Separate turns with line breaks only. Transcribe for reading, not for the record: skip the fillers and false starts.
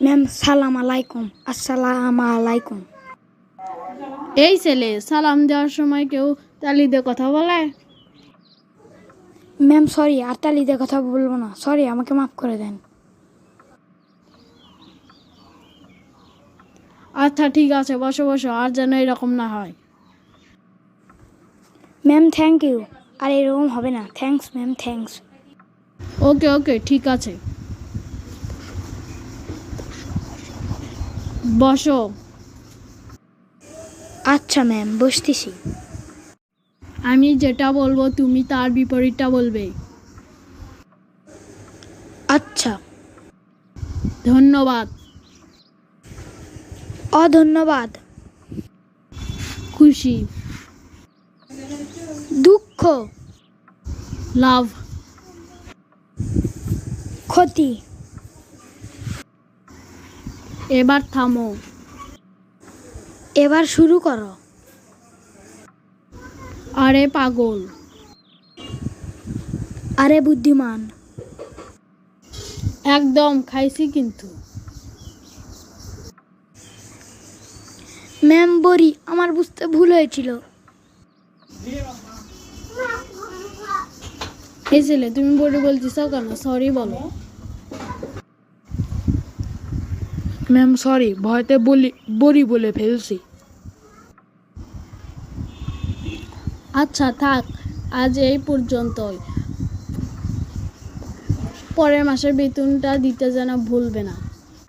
Ma'am সালাম আলাইকুম। আসসালামু আলাইকুম।
এই ছেলে, সালাম দেওয়ার সময় কেউ তালি দিয়ে কথা বলে?
ম্যাম সরি, আর তালি দিয়ে কথা বলবো না। সরি, আমাকে মাফ করে দেন।
আচ্ছা ঠিক আছে, বসো বসো, আর যেন এরকম না হয়।
Ma'am thank you. আর এরকম হবে না। Thanks ma'am, thanks.
Okay okay, ঠিক আছে, বসো।
আচ্ছা ম্যাম, বসতেছি।
আমি যেটা বলবো তুমি তার বিপরীতটা বলবে।
আচ্ছা।
ধন্যবাদ।
অধন্যবাদ।
খুশি।
দুঃখ।
লাভ।
ক্ষতি।
এবার থামো।
এবার শুরু করো।
আরে পাগল।
আরে বুদ্ধিমান।
একদম খাইছি কিন্তু।
ম্যাম বরি, আমার বুঝতে ভুল হয়েছিল।
এই ছেলে, তুমি বলে বলতেছ কেন? সরি বলো।
ম্যাম সরি, ভয়তে বড়ি বলে ফেলছি।
আচ্ছা থাক, আজ এই পর্যন্তই। পরের মাসের বেতনটা দিতে যেন ভুলবে না।